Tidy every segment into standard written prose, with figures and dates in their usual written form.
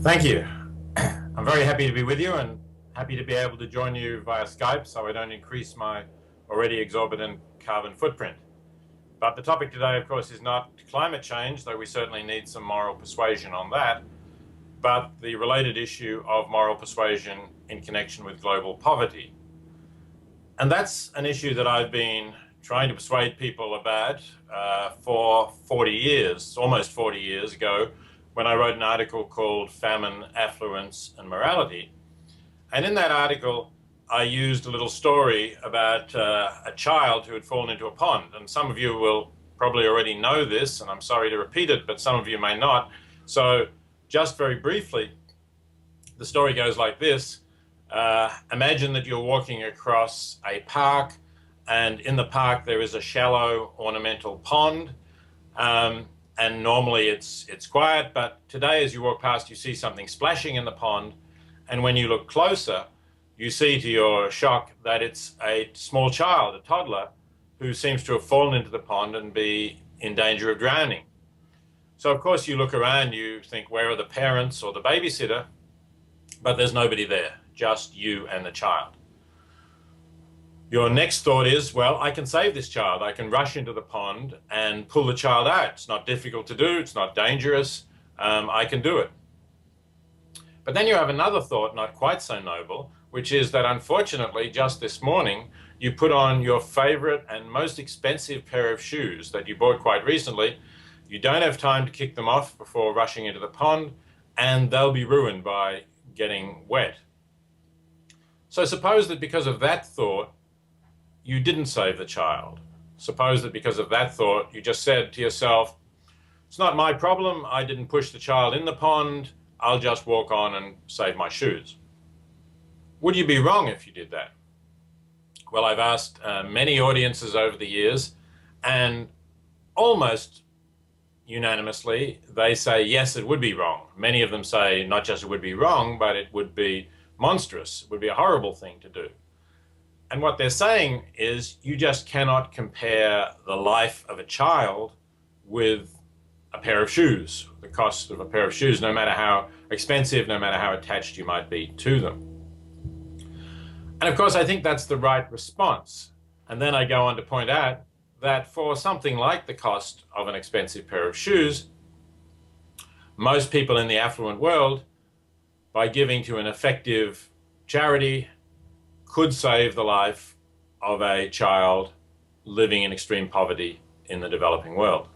Thank you. I'm very happy to be with you and happy to be able to join you via Skype so I don't increase my already exorbitant carbon footprint. But the topic today, of course, is not climate change, though we certainly need some moral persuasion on that, but the related issue of moral persuasion in connection with global poverty. And that's an issue that I've been trying to persuade people about for 40 years, almost 40 years ago, when I wrote an article called Famine, Affluence and Morality. And in that article, I used a little story about a child who had fallen into a pond. And some of you will probably already know this, and I'm sorry to repeat it, but some of you may not. So just very briefly, the story goes like this. Imagine that you're walking across a park, and in the park there is a shallow ornamental pond. And normally it's quiet, but today as you walk past, you see something splashing in the pond. And when you look closer, you see to your shock that it's a small child, a toddler, who seems to have fallen into the pond and be in danger of drowning. So of course you look around, you think, where are the parents or the babysitter? But there's nobody there, just you and the child. Your next thought is, well, I can save this child. I can rush into the pond and pull the child out. It's not difficult to do. It's not dangerous. I can do it. But then you have another thought, not quite so noble, which is that unfortunately, just this morning, you put on your favorite and most expensive pair of shoes that you bought quite recently. You don't have time to kick them off before rushing into the pond, and they'll be ruined by getting wet. So suppose that because of that thought, you didn't save the child. Suppose that because of that thought, you just said to yourself, it's not my problem, I didn't push the child in the pond, I'll just walk on and save my shoes. Would you be wrong if you did that? Well, I've asked many audiences over the years, and almost unanimously, they say, yes, it would be wrong. Many of them say not just it would be wrong, but it would be monstrous. It would be a horrible thing to do. And what they're saying is you just cannot compare the life of a child with a pair of shoes, the cost of a pair of shoes, no matter how expensive, no matter how attached you might be to them. And of course, I think that's the right response. And then I go on to point out that for something like the cost of an expensive pair of shoes, most people in the affluent world, by giving to an effective charity, could save the life of a child living in extreme poverty in the developing world.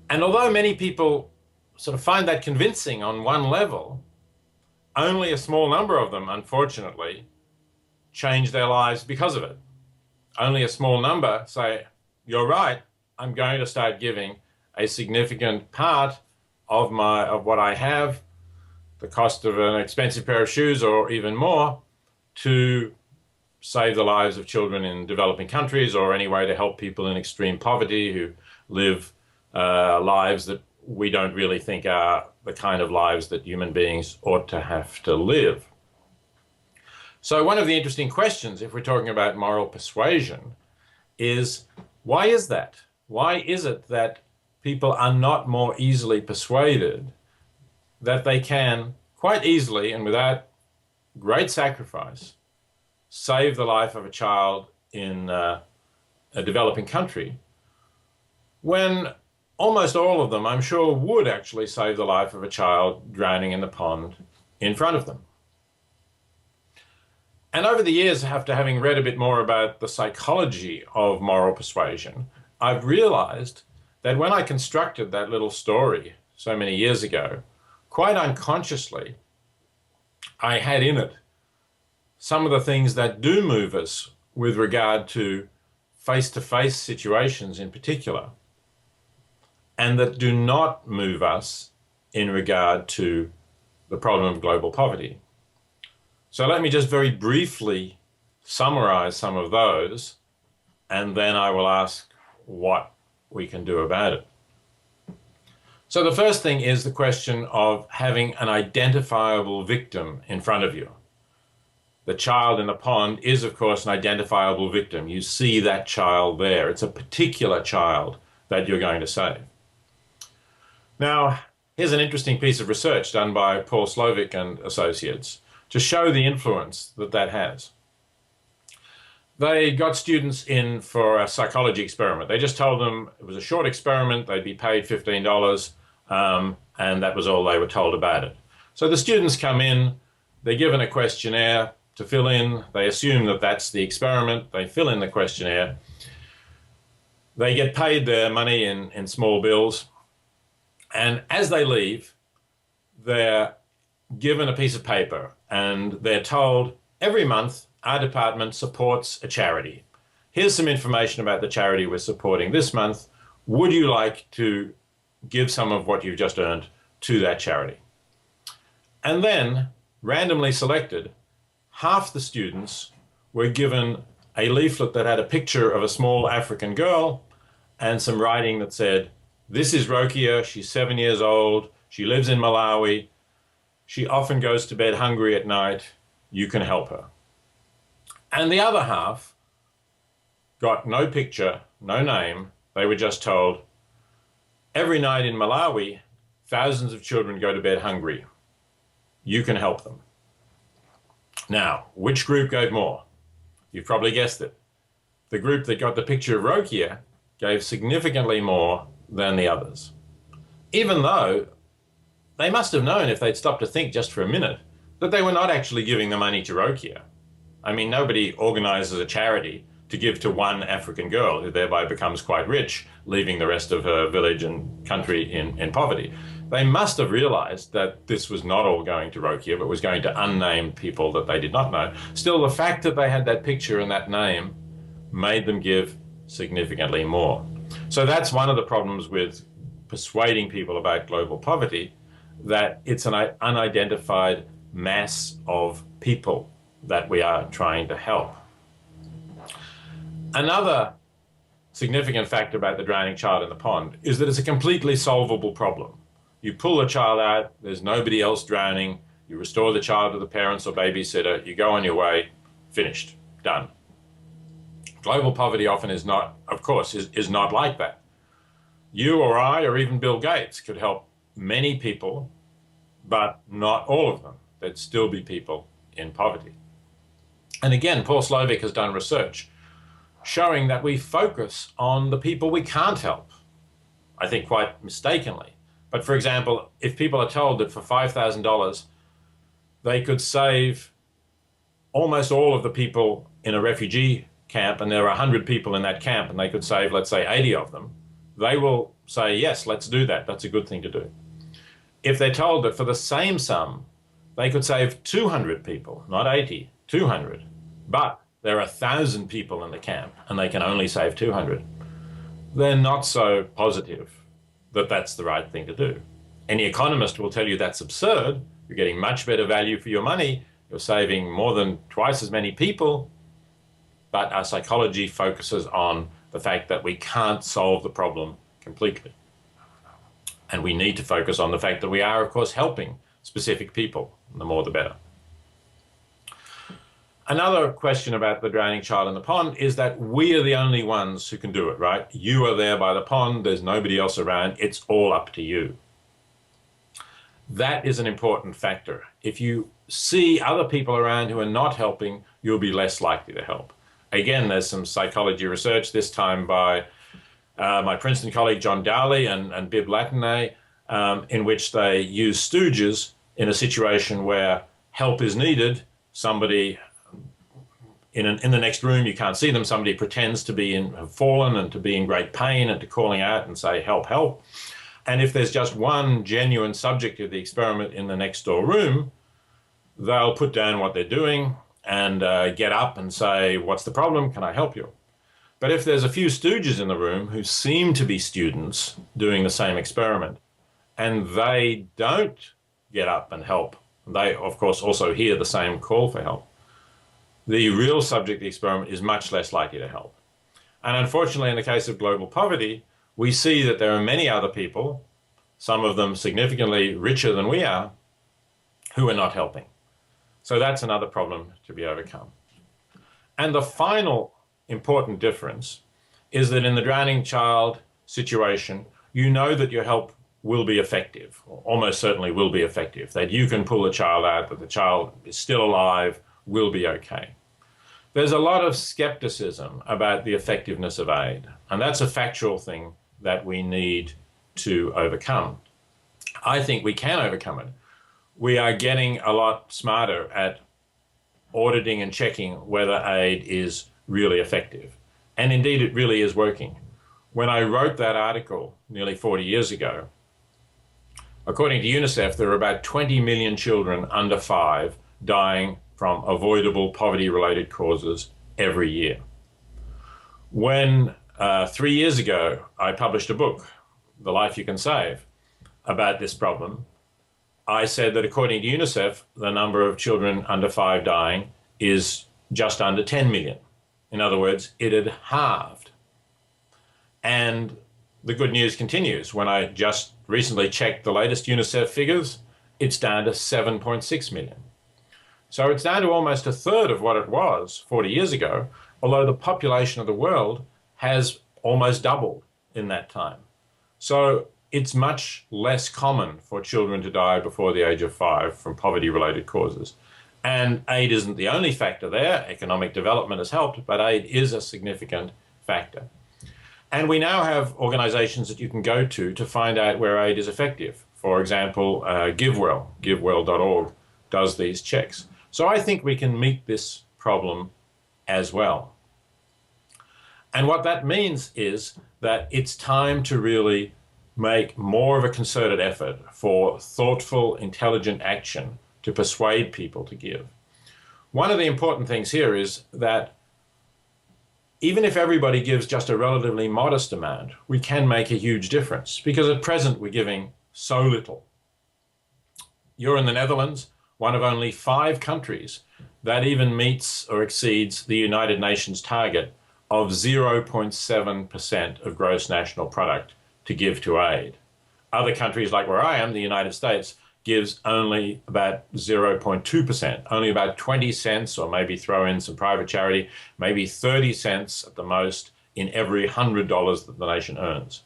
And although many people sort of find that convincing on one level, only a small number of them, unfortunately, change their lives because of it. Only a small number say, you're right, I'm going to start giving a significant part of what I have, the cost of an expensive pair of shoes or even more, to save the lives of children in developing countries, or any way to help people in extreme poverty who live lives that we don't really think are the kind of lives that human beings ought to have to live. So one of the interesting questions, if we're talking about moral persuasion, is why is that? Why is it that people are not more easily persuaded that they can quite easily and without great sacrifice save the life of a child in a developing country, when almost all of them, I'm sure, would actually save the life of a child drowning in the pond in front of them? And over the years, after having read a bit more about the psychology of moral persuasion, I've realized that when I constructed that little story so many years ago, quite unconsciously, I had in it some of the things that do move us with regard to face-to-face situations in particular, and that do not move us in regard to the problem of global poverty. So let me just very briefly summarize some of those, and then I will ask what we can do about it. So the first thing is the question of having an identifiable victim in front of you. The child in the pond is, of course, an identifiable victim. You see that child there. It's a particular child that you're going to save. Now, Here's an interesting piece of research done by Paul Slovic and Associates to show the influence that that has. They got students in for a psychology experiment. They just told them it was a short experiment, they'd be paid $15, and that was all they were told about it. So the students come in, they're given a questionnaire to fill in, they assume that that's the experiment, they fill in the questionnaire, they get paid their money in small bills, and as they leave, they're given a piece of paper and they're told every month our department supports a charity. Here's some information about the charity we're supporting this month. Would you like to give some of what you've just earned to that charity? And then, randomly selected, half the students were given a leaflet that had a picture of a small African girl and some writing that said, "This is Rokia, she's 7 years old, she lives in Malawi, she often goes to bed hungry at night, you can help her." And the other half got no picture, no name. They were just told, every night in Malawi, thousands of children go to bed hungry. You can help them. Now, which group gave more? You've probably guessed it. The group that got the picture of Rokia gave significantly more than the others. Even though they must have known, if they'd stopped to think just for a minute, that they were not actually giving the money to Rokia. I mean, nobody organizes a charity to give to one African girl who thereby becomes quite rich, leaving the rest of her village and country in poverty. They must have realized that this was not all going to Rokia, but was going to unnamed people that they did not know. Still, the fact that they had that picture and that name made them give significantly more. So that's one of the problems with persuading people about global poverty, that it's an unidentified mass of people that we are trying to help. Another significant factor about the drowning child in the pond is that it's a completely solvable problem. You pull the child out, there's nobody else drowning, you restore the child to the parents or babysitter, you go on your way, finished, done. Global poverty often is not, of course, is not like that. You or I or even Bill Gates could help many people, but not all of them. There'd still be people in poverty. And again, Paul Slovic has done research showing that we focus on the people we can't help, I think quite mistakenly. But for example, if people are told that for $5,000, they could save almost all of the people in a refugee camp, and there are 100 people in that camp, and they could save, let's say, 80 of them, they will say, yes, let's do that. That's a good thing to do. If they're told that for the same sum, they could save 200 people, not 80, 200, but there are 1,000 people in the camp and they can only save 200, they're not so positive that that's the right thing to do. Any economist will tell you that's absurd. You're getting much better value for your money. You're saving more than twice as many people. But our psychology focuses on the fact that we can't solve the problem completely. And we need to focus on the fact that we are, of course, helping specific people. The more, the better. Another question about the drowning child in the pond is that we are the only ones who can do it, right? You are there by the pond, there's nobody else around, it's all up to you. That is an important factor. If you see other people around who are not helping, you'll be less likely to help. Again, there's some psychology research, this time by my Princeton colleague John Dowley and Bib Latine, in which they use stooges in a situation where help is needed. Somebody in the next room, you can't see them, somebody pretends to have fallen and to be in great pain and to calling out and say, help, help. And if there's just one genuine subject of the experiment in the next door room, they'll put down what they're doing and get up and say, what's the problem? Can I help you? But if there's a few stooges in the room who seem to be students doing the same experiment, and they don't get up and help, they, of course, also hear the same call for help, the real subject of the experiment is much less likely to help. And unfortunately, in the case of global poverty, we see that there are many other people, some of them significantly richer than we are, who are not helping. So that's another problem to be overcome. And the final important difference is that in the drowning child situation, you know that your help will be effective, or almost certainly will be effective, that you can pull the child out, that the child is still alive, will be okay. There's a lot of skepticism about the effectiveness of aid, and that's a factual thing that we need to overcome. I think we can overcome it. We are getting a lot smarter at auditing and checking whether aid is really effective. And indeed, it really is working. When I wrote that article nearly 40 years ago, according to UNICEF, there are about 20 million children under 5 dying from avoidable poverty-related causes every year. When 3 years ago, I published a book, The Life You Can Save, about this problem, I said that according to UNICEF, the number of children under 5 dying is just under 10 million. In other words, it had halved. And the good news continues. When I just recently checked the latest UNICEF figures, it's down to 7.6 million. So it's down to almost a third of what it was 40 years ago, although the population of the world has almost doubled in that time. So it's much less common for children to die before the age of 5 from poverty-related causes. And aid isn't the only factor there. Economic development has helped, but aid is a significant factor. And we now have organizations that you can go to find out where aid is effective. For example, GiveWell, givewell.org, does these checks. So I think we can meet this problem as well. And what that means is that it's time to really make more of a concerted effort for thoughtful, intelligent action to persuade people to give. One of the important things here is that even if everybody gives just a relatively modest amount, we can make a huge difference, because at present we're giving so little. You're in the Netherlands, one of only 5 countries that even meets or exceeds the United Nations target of 0.7% of gross national product to give to aid. Other countries, like where I am, the United States, gives only about 0.2%, only about 20 cents, or maybe throw in some private charity, maybe 30 cents at the most in every $100 that the nation earns.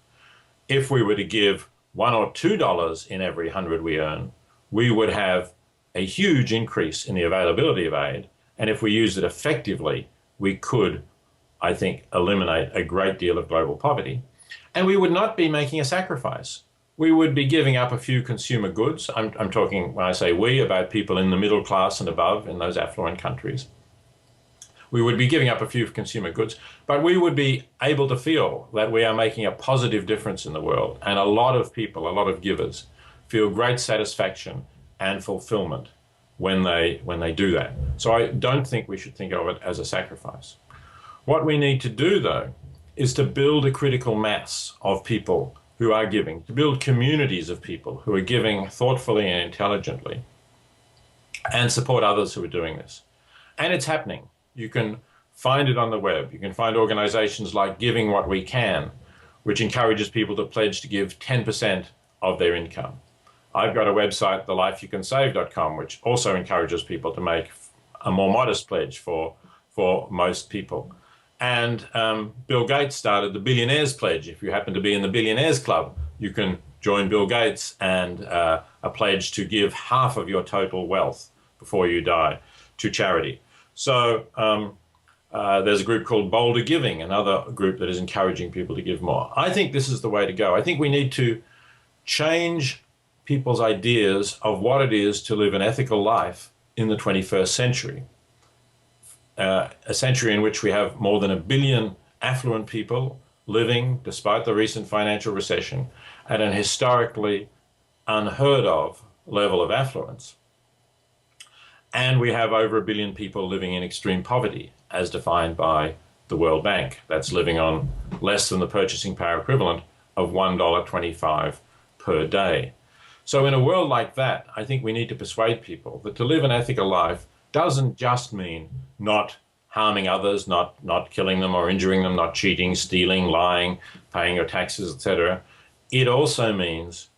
If we were to give $1 or $2 in every 100 we earn, we would have a huge increase in the availability of aid. And if we use it effectively, we could, I think, eliminate a great deal of global poverty. And we would not be making a sacrifice. We would be giving up a few consumer goods. I'm talking, when I say we, about people in the middle class and above in those affluent countries. We would be giving up a few consumer goods, but we would be able to feel that we are making a positive difference in the world. And a lot of people, a lot of givers, feel great satisfaction and fulfillment when they do that. So I don't think we should think of it as a sacrifice. What we need to do, though, is to build a critical mass of people who are giving, to build communities of people who are giving thoughtfully and intelligently, and support others who are doing this. And it's happening. You can find it on the web. You can find organizations like Giving What We Can, which encourages people to pledge to give 10% of their income. I've got a website, thelifeyoucansave.com, which also encourages people to make a more modest pledge for most people. And Bill Gates started the Billionaires Pledge. If you happen to be in the Billionaires Club, you can join Bill Gates and a pledge to give half of your total wealth before you die to charity. So there's a group called Bolder Giving, another group that is encouraging people to give more. I think this is the way to go. I think we need to change people's ideas of what it is to live an ethical life in the 21st century. A century in which we have more than 1 billion affluent people living, despite the recent financial recession, at an historically unheard of level of affluence. And we have over 1 billion people living in extreme poverty, as defined by the World Bank. That's living on less than the purchasing power equivalent of $1.25 per day. So in a world like that, I think we need to persuade people that to live an ethical life doesn't just mean not harming others, not killing them or injuring them, not cheating, stealing, lying, paying your taxes, etc. It also means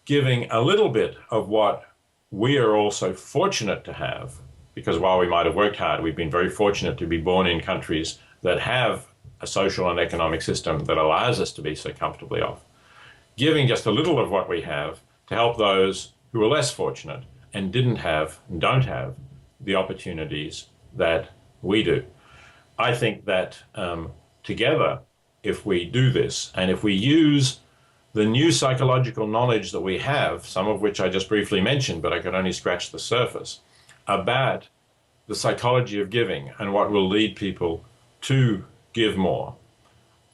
giving a little bit of what we are also fortunate to have, because while we might have worked hard, we've been very fortunate to be born in countries that have a social and economic system that allows us to be so comfortably off. giving just a little of what we have to help those who are less fortunate and didn't have and don't have the opportunities that we do. I think that together, if we do this, and if we use the new psychological knowledge that we have, some of which I just briefly mentioned, but I could only scratch the surface, about the psychology of giving and what will lead people to give more,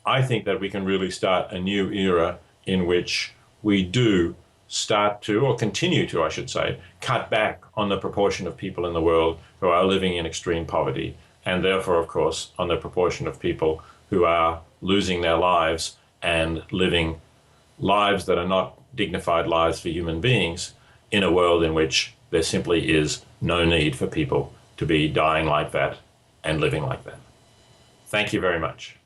I think that we can really start a new era in which we do start to, or continue to, I should say, cut back on the proportion of people in the world who are living in extreme poverty, and therefore, of course, on the proportion of people who are losing their lives and living lives that are not dignified lives for human beings in a world in which there simply is no need for people to be dying like that and living like that. Thank you very much.